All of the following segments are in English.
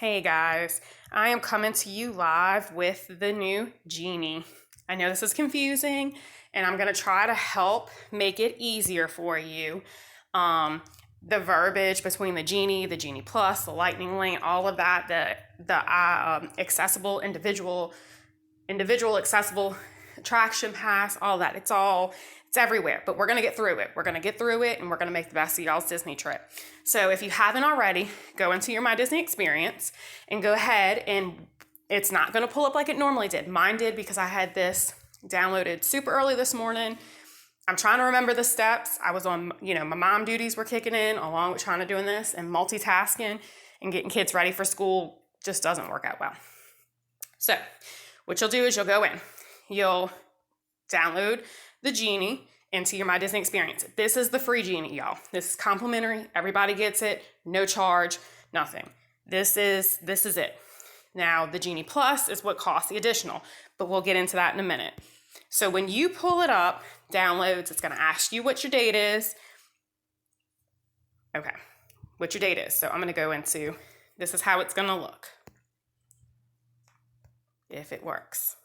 Hey guys, I am coming to you live with the new Genie. I know this is confusing and I'm going to try to help make it easier for you. The verbiage between the Genie Plus, the Lightning Lane, all of that, the accessible individual accessible attraction pass, all that. It's everywhere, but we're going to get through it. We're going to get through it and we're going to make the best of y'all's Disney trip. So if you haven't already, go into your My Disney Experience and go ahead, and it's not going to pull up like it normally did. Mine did because I had this downloaded super early this morning. I'm trying to remember the steps. I was on, my mom duties were kicking in along with trying to doing this, and multitasking and getting kids ready for school just doesn't work out well. So what you'll do is you'll go in, you'll download the Genie into your My Disney Experience. This is the free Genie, y'all. This is complimentary. Everybody gets it. No charge, nothing. This is it. Now, the Genie Plus is what costs the additional, but we'll get into that in a minute. So when you pull it up, downloads, it's going to ask you what your date is. Okay, what your date is. So I'm going to go into, this is how it's going to look, if it works.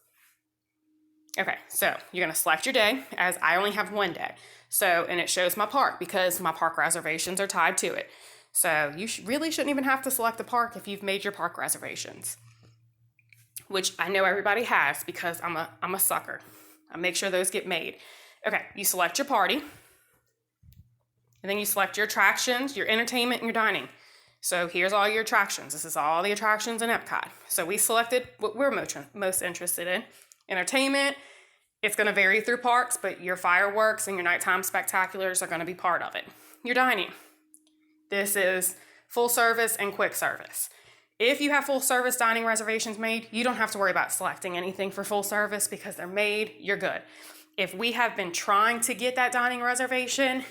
Okay, so you're going to select your day, as I only have one day. So, and it shows my park because my park reservations are tied to it. So you really shouldn't even have to select the park if you've made your park reservations, which I know everybody has because I'm a sucker. I make sure those get made. Okay, you select your party, and then you select your attractions, your entertainment, and your dining. So here's all your attractions. This is all the attractions in Epcot. So we selected what we're most interested in. Entertainment, it's going to vary through parks, but your fireworks and your nighttime spectaculars are going to be part of it. Your dining, this is full service and quick service. If you have full service dining reservations made, you don't have to worry about selecting anything for full service because they're made, you're good. If we have been trying to get that dining reservation,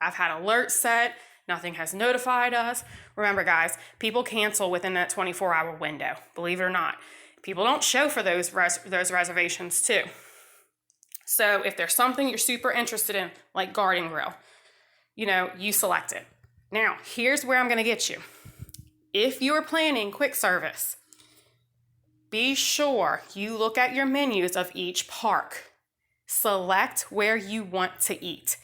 I've had alerts set, nothing has notified us. Remember guys, people cancel within that 24-hour window, believe it or not. People don't show for those reservations too. So if there's something you're super interested in, like Garden Grill, you select it. Now, here's where I'm going to get you. If you're planning quick service, be sure you look at your menus of each park. Select where you want to eat,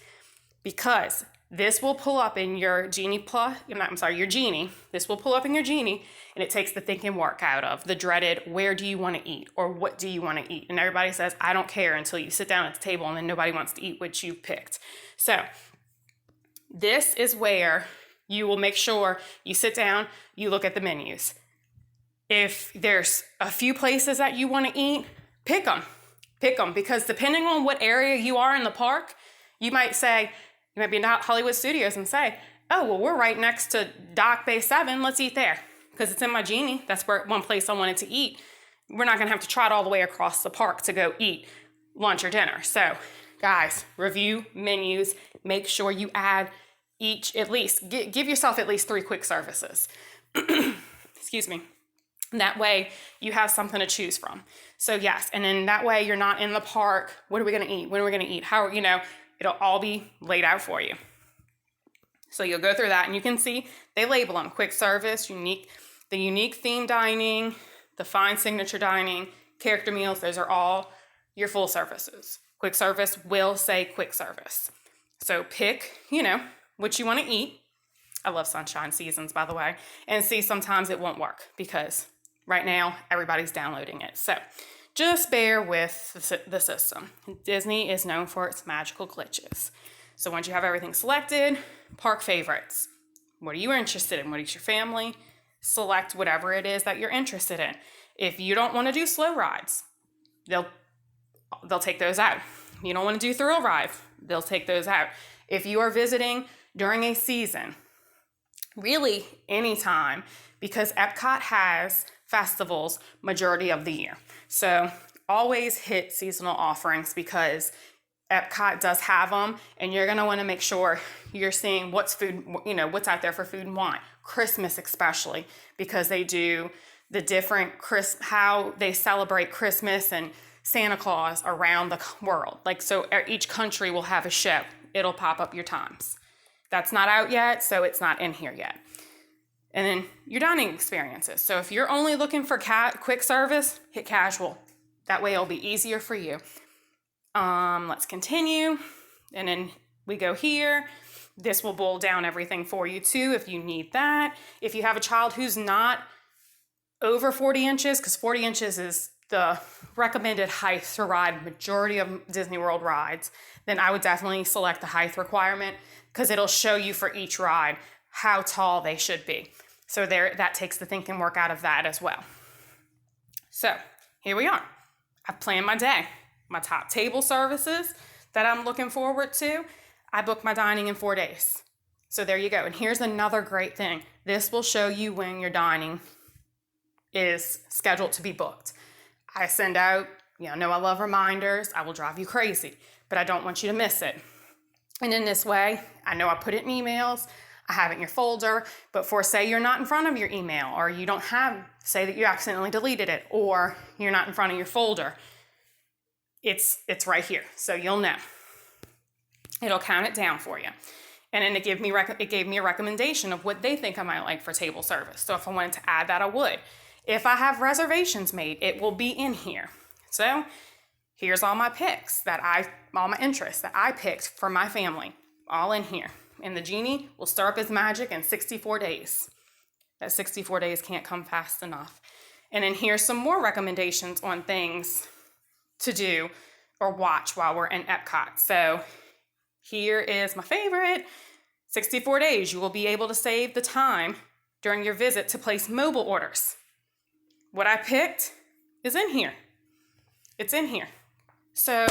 because this will pull up in your your Genie. This will pull up in your Genie, and it takes the thinking work out of the dreaded, where do you want to eat, or what do you want to eat? And everybody says, I don't care, until you sit down at the table and then nobody wants to eat what you've picked. So this is where you will make sure you sit down, you look at the menus. If there's a few places that you want to eat, pick them, because depending on what area you are in the park, you might be in Hollywood Studios and say, oh, well, we're right next to Dock Bay 7. Let's eat there because it's in my Genie. That's one place I wanted to eat. We're not going to have to trot all the way across the park to go eat lunch or dinner. So, guys, review menus. Make sure you add give yourself at least 3 quick services. Excuse me. That way you have something to choose from. So, yes, and then that way you're not in the park. What are we going to eat? When are we going to eat? It'll all be laid out for you. So you'll go through that and you can see they label them: quick service, the unique theme dining, the fine signature dining, character meals. Those are all your full services. Quick service will say quick service. So pick, what you want to eat. I love Sunshine Seasons, by the way. And see, sometimes it won't work because right now everybody's downloading it. So just bear with the system. Disney is known for its magical glitches. So once you have everything selected, park favorites. What are you interested in? What is your family? Select whatever it is that you're interested in. If you don't want to do slow rides, they'll take those out. If you don't want to do thrill ride, they'll take those out. If you are visiting during a season, really anytime, because Epcot has festivals majority of the year. So always hit seasonal offerings because Epcot does have them, and you're going to want to make sure you're seeing what's out there for food and wine. Christmas especially, because they do the different how they celebrate Christmas and Santa Claus around the world. So each country will have a show. It'll pop up your times. That's not out yet, so it's not in here yet. And then your dining experiences. So if you're only looking for quick service, hit casual. That way it'll be easier for you. Let's continue. And then we go here. This will boil down everything for you too if you need that. If you have a child who's not over 40 inches, because 40 inches is the recommended height to ride majority of Disney World rides, then I would definitely select the height requirement because it'll show you for each ride how tall they should be. So that takes the thinking work out of that as well. So here we are. I've planned my day, my top table services that I'm looking forward to. I booked my dining in 4 days. So there you go. And here's another great thing. This will show you when your dining is scheduled to be booked. I send out, I love reminders. I will drive you crazy, but I don't want you to miss it. And in this way, I know I put it in emails. I have it in your folder, but say you're not in front of your email, or you don't have, say that you accidentally deleted it, or you're not in front of your folder, it's right here. So you'll know. It'll count it down for you. And then it gave me a recommendation of what they think I might like for table service. So if I wanted to add that, I would. If I have reservations made, it will be in here. So here's all my picks all my interests that I picked for my family, all in here. And the genie will stir up his magic in 64 days. That 64 days can't come fast enough. And then here's some more recommendations on things to do or watch while we're in Epcot. So here is my favorite. 64 days, you will be able to save the time during your visit to place mobile orders. What I picked is in here. It's in here. So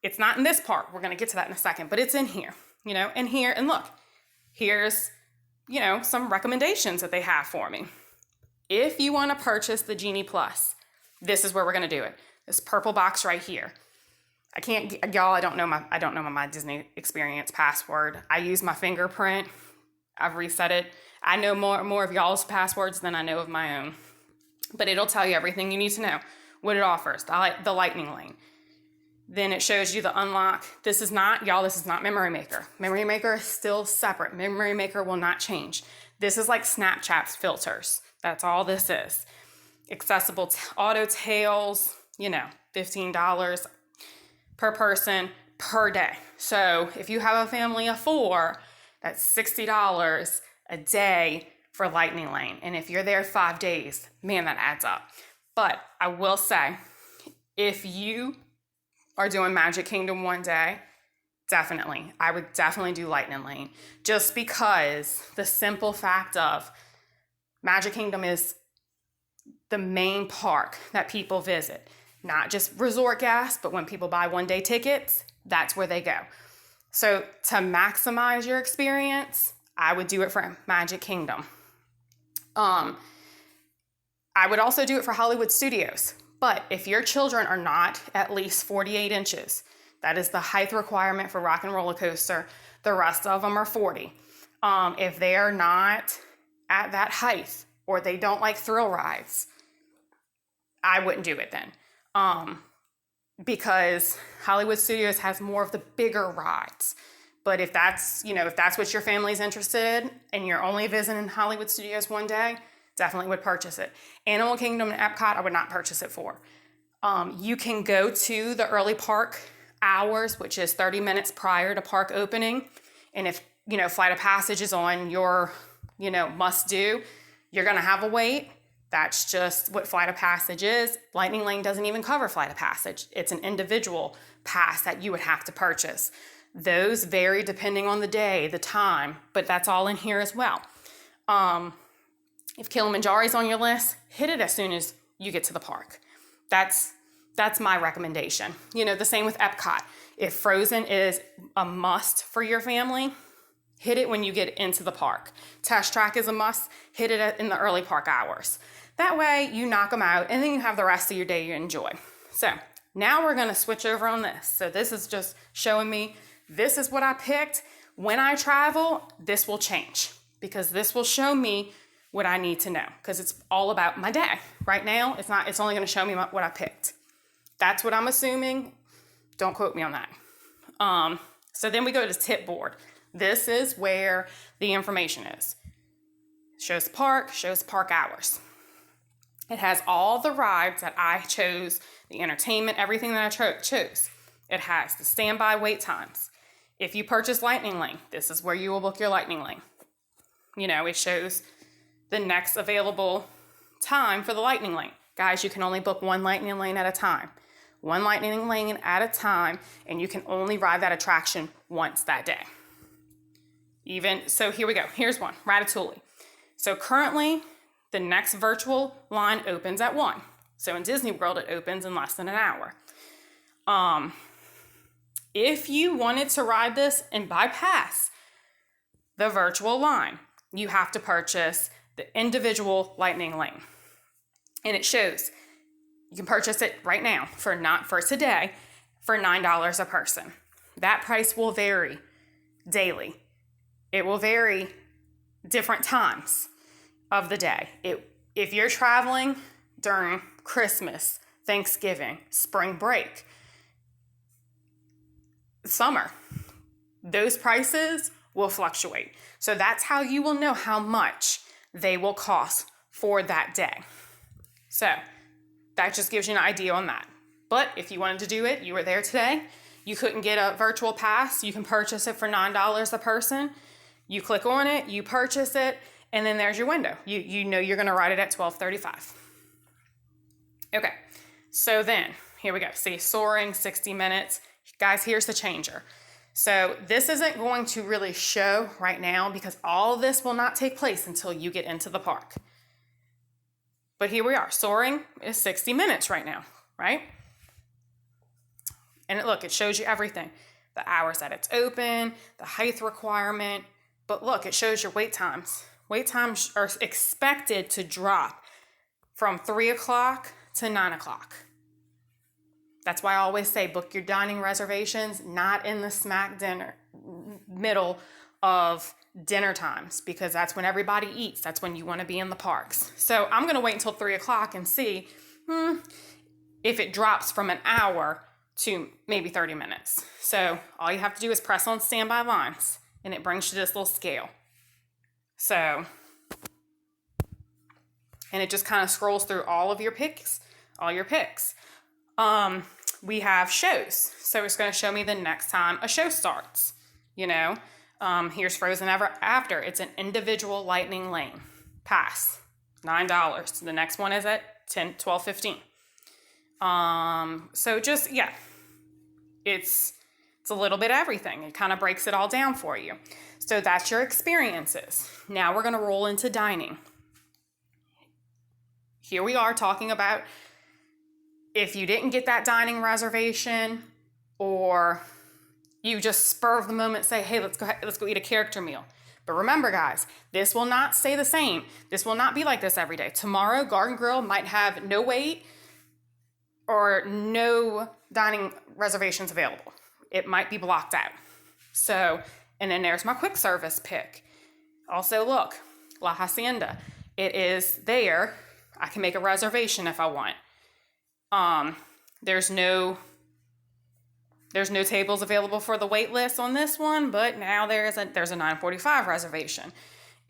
it's not in this part. We're going to get to that in a second, but it's in here, and here, and look, here's, some recommendations that they have for me. If you want to purchase the Genie Plus, this is where we're going to do it. This purple box right here. I don't know my Disney Experience password. I use my fingerprint. I've reset it. I know more of y'all's passwords than I know of my own. But it'll tell you everything you need to know. What it offers, the Lightning Lane. Then it shows you the unlock. This is not Memory Maker. Memory Maker is still separate. Memory Maker will not change. This is like Snapchat's filters. That's all this is. Accessible auto tails, $15 per person per day. So if you have a family of 4, that's $60 a day for Lightning Lane. And if you're there 5 days, man, that adds up. But I will say, if you are doing Magic Kingdom one day, I would definitely do Lightning Lane. Just because the simple fact of Magic Kingdom is the main park that people visit. Not just resort guests, but when people buy one-day tickets, that's where they go. So to maximize your experience, I would do it for Magic Kingdom. I would also do it for Hollywood Studios. But if your children are not at least 48 inches, that is the height requirement for Rock and Roller Coaster. The rest of them are 40. If they are not at that height, or they don't like thrill rides, I wouldn't do it then. Because Hollywood Studios has more of the bigger rides. But if that's what your family's interested in and you're only visiting Hollywood Studios one day, definitely would purchase it. Animal Kingdom and Epcot, I would not purchase it for. You can go to the early park hours, which is 30 minutes prior to park opening. And if, Flight of Passage is on your, must do, you're going to have a wait. That's just what Flight of Passage is. Lightning Lane doesn't even cover Flight of Passage. It's an individual pass that you would have to purchase. Those vary depending on the day, the time, but that's all in here as well. If Kilimanjaro is on your list, hit it as soon as you get to the park. That's my recommendation. The same with Epcot. If Frozen is a must for your family, hit it when you get into the park. Test Track is a must, hit it in the early park hours. That way you knock them out and then you have the rest of your day you enjoy. So now we're gonna switch over on this. So this is just showing me, this is what I picked. When I travel, this will change because this will show me what I need to know because it's all about my day. Right now, it's only gonna show me what I picked. That's what I'm assuming. Don't quote me on that. So then we go to tip board. This is where the information is. Shows park hours. It has all the rides that I chose, the entertainment, everything that I chose. It has the standby wait times. If you purchase Lightning Lane, this is where you will book your Lightning Lane. It shows the next available time for the Lightning Lane. Guys, you can only book one Lightning Lane at a time. One Lightning Lane at a time, and you can only ride that attraction once that day. So here we go. Here's one, Ratatouille. So currently, the next virtual line opens at 1. So in Disney World, it opens in less than an hour. If you wanted to ride this and bypass the virtual line, you have to purchase the individual Lightning Lane. And it shows you can purchase it right now for today for $9 a person. That price will vary daily. It will vary different times of the day. If you're traveling during Christmas, Thanksgiving, spring break, summer, those prices will fluctuate. So that's how you will know how much they will cost for that day. So that just gives you an idea on that. But if you wanted to do it, you were there today, you couldn't get a virtual pass, you can purchase it for $9 a person. You click on it, you purchase it, and then there's your window. You know you're gonna ride it at $12:35. Okay, so then, here we go. See, soaring, 60 minutes. Guys, here's the changer. So this isn't going to really show right now because all of this will not take place until you get into the park. But here we are. Soaring is 60 minutes right now, right? And look, it shows you everything. The hours that it's open, the height requirement. But look, it shows your wait times. Wait times are expected to drop from 3 o'clock to 9 o'clock. That's why I always say book your dining reservations, not in the middle of dinner times, because that's when everybody eats. That's when you want to be in the parks. So I'm going to wait until 3 o'clock and see if it drops from an hour to maybe 30 minutes. So all you have to do is press on standby lines, and it brings you to this little scale. So, and it just kind of scrolls through all your picks. We have shows. So it's going to show me the next time a show starts. Here's Frozen Ever After. It's an individual Lightning Lane pass, $9. The next one is at $12.15. So just, yeah, it's a little bit of everything. It kind of breaks it all down for you. So that's your experiences. Now we're going to roll into dining. Here we are talking about if you didn't get that dining reservation, or you just spur of the moment say, hey, let's go eat a character meal. But remember, guys, this will not stay the same. This will not be like this every day. Tomorrow, Garden Grill might have no wait or no dining reservations available. It might be blocked out. So, and then there's my quick service pick. Also, look, La Hacienda. It is there. I can make a reservation if I want. There's no tables available for the wait list on this one, but now there's a 9:45 reservation.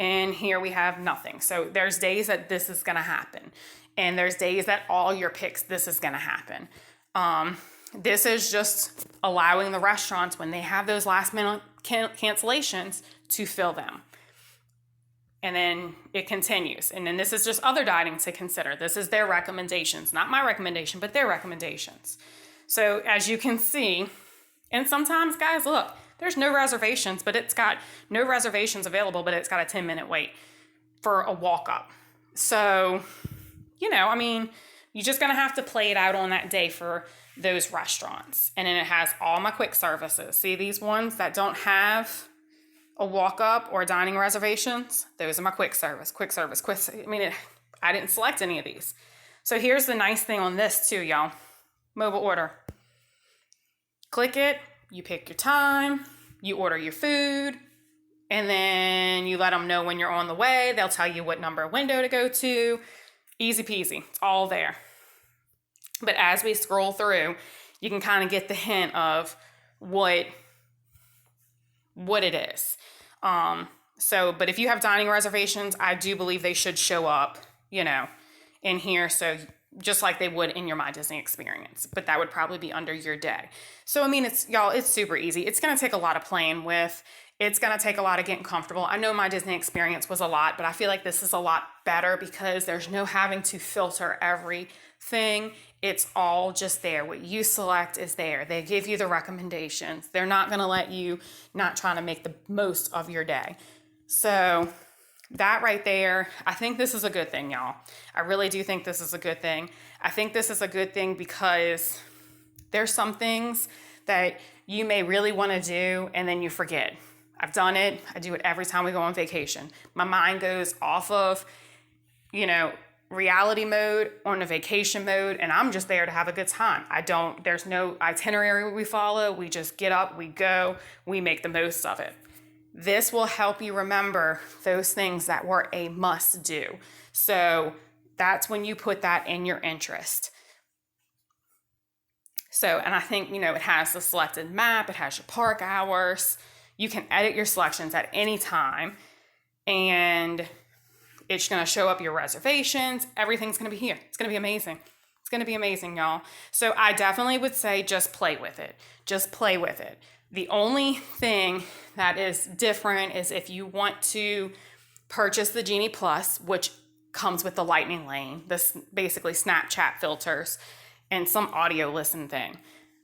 And here we have nothing. So there's days that this is going to happen. And there's days that all your picks, this is going to happen. This is just allowing the restaurants, when they have those last minute cancellations, to fill them. And then it continues. And then this is just other dining to consider. This is their recommendations, not my recommendation, but their recommendations. So as you can see, and sometimes, guys, look, there's no reservations, but it's got no reservations available, but it's got a 10-minute wait for a walk-up. So, you're just going to have to play it out on that day for those restaurants. And then it has all my quick services. See these ones that don't have a walk-up or dining reservations? Those are my quick service. I didn't select any of these. So here's the nice thing on this too, y'all. Mobile order. Click it, you pick your time, you order your food, and then you let them know when you're on the way. They'll tell you what number window to go to. Easy peasy. It's all there. But as we scroll through, you can kind of get the hint of what it is. So, but if you have dining reservations, I do believe they should show up, in here. So just like they would in your My Disney experience, but that would probably be under your day. So, I mean, it's super easy. It's going to take a lot of playing with. It's going to take a lot of getting comfortable. I know My Disney experience was a lot, but I feel like this is a lot better because there's no having to filter everything. It's all just there. What you select is there. They give you the recommendations. They're not going to let you not trying to make the most of your day. So that right there, I think this is a good thing, y'all. I really do think this is a good thing. I think this is a good thing because there's some things that you may really want to do and then you forget. I've done it. I do it every time we go on vacation. My mind goes off of, reality mode on a vacation mode, and I'm just there to have a good time. There's no itinerary we follow. We just get up, we go, we make the most of it. This will help you remember those things that were a must do. So that's when you put that in your interest. So, and I think, it has the selected map, it has your park hours. You can edit your selections at any time, and it's going to show up your reservations. Everything's going to be here. It's going to be amazing. It's going to be amazing, y'all. So I definitely would say just play with it. Just play with it. The only thing that is different is if you want to purchase the Genie Plus, which comes with the Lightning Lane, this basically Snapchat filters, and some audio listen thing.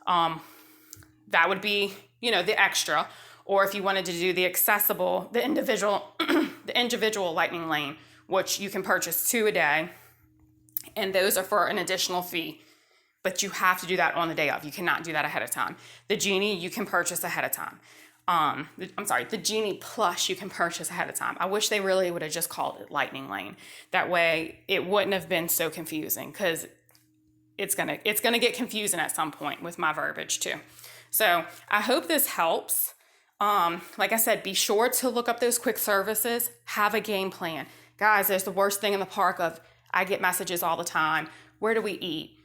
That would be, the extra. Or if you wanted to do the accessible, the individual Lightning Lane, which you can purchase 2 a day, and those are for an additional fee. But you have to do that on the day of. You cannot do that ahead of time. The Genie, you can purchase ahead of time. The Genie Plus, you can purchase ahead of time. I wish they really would have just called it Lightning Lane. That way, it wouldn't have been so confusing, because it's gonna get confusing at some point with my verbiage too. So I hope this helps. Like I said, be sure to look up those quick services. Have a game plan. Guys, there's the worst thing in the park I get messages all the time. Where do we eat?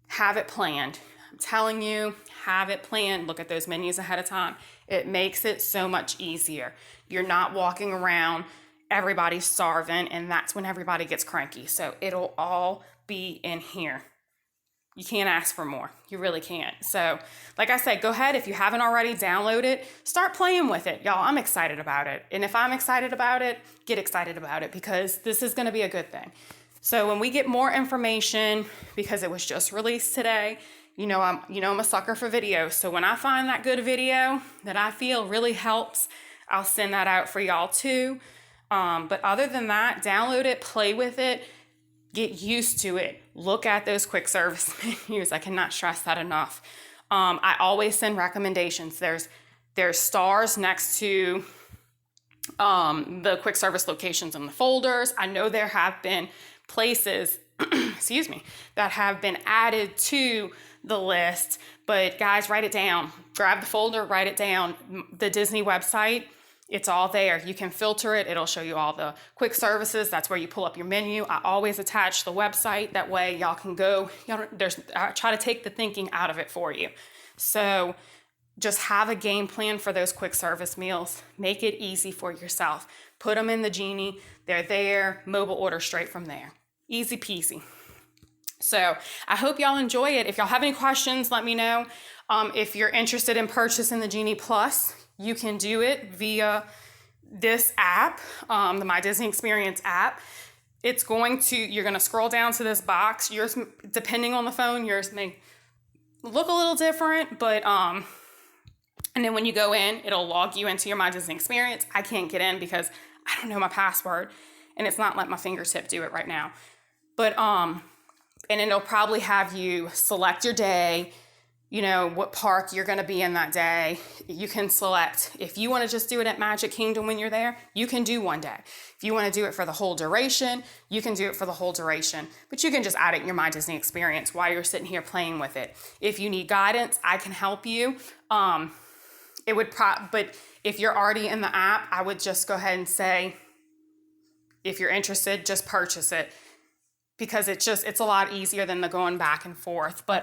Have it planned. I'm telling you, have it planned. Look at those menus ahead of time. It makes it so much easier. You're not walking around, everybody's starving, and that's when everybody gets cranky. So it'll all be in here. You can't ask for more. You really can't. So, like I said, go ahead. If you haven't already, download it. Start playing with it. Y'all, I'm excited about it. And if I'm excited about it, get excited about it, because this is going to be a good thing. So when we get more information, because it was just released today, I'm a sucker for videos. So when I find that good video that I feel really helps, I'll send that out for y'all too. But other than that, download it, play with it, get used to it. Look at those quick service menus. I cannot stress that enough. I always send recommendations. There's stars next to the quick service locations in the folders. I know there have been places, that have been added to the list, but guys, write it down. Grab the folder, write it down. The Disney website, it's all there. You can filter it. It'll show you all the quick services. That's where you pull up your menu. I always attach the website. That way y'all can go, I try to take the thinking out of it for you. So just have a game plan for those quick service meals. Make it easy for yourself. Put them in the Genie. They're there. Mobile order straight from there. Easy peasy. So I hope y'all enjoy it. If y'all have any questions, let me know. If you're interested in purchasing the Genie Plus, you can do it via this app, the My Disney Experience app. You're going to scroll down to this box. Yours, depending on the phone, yours may look a little different, but and then when you go in, it'll log you into your My Disney Experience. I can't get in because I don't know my password, and it's not letting my fingertip do it right now. But and it'll probably have you select your day, what park you're going to be in that day. You can select, if you want to just do it at Magic Kingdom when you're there, you can do one day. If you want to do it for the whole duration, you can do it for the whole duration. But you can just add it in your My Disney Experience while you're sitting here playing with it. If you need guidance, I can help you. But if you're already in the app, I would just go ahead and say, if you're interested, just purchase it, because it's a lot easier than the going back and forth. But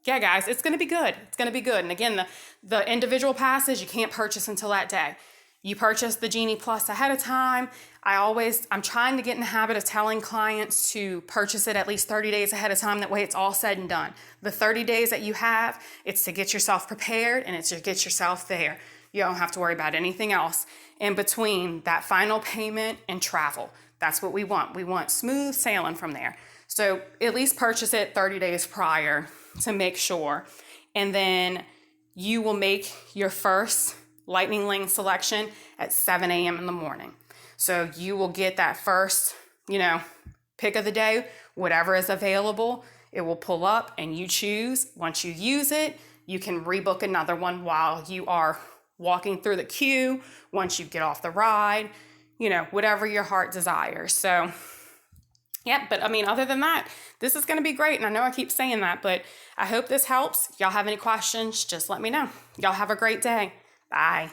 yeah, guys, it's going to be good. It's going to be good. And again, the individual passes you can't purchase until that day. You purchase the Genie Plus ahead of time. I'm trying to get in the habit of telling clients to purchase it at least 30 days ahead of time. That way it's all said and done. The 30 days that you have, it's to get yourself prepared and it's to get yourself there. You don't have to worry about anything else in between that final payment and travel. That's what we want. We want smooth sailing from there. So at least purchase it 30 days prior to make sure. And then you will make your first Lightning Lane selection at 7 a.m. in the morning. So you will get that first, pick of the day, whatever is available. It will pull up and you choose. Once you use it, you can rebook another one while you are walking through the queue, once you get off the ride, whatever your heart desires. So, but other than that, this is going to be great. And I know I keep saying that, but I hope this helps. Y'all have any questions, just let me know. Y'all have a great day. Bye.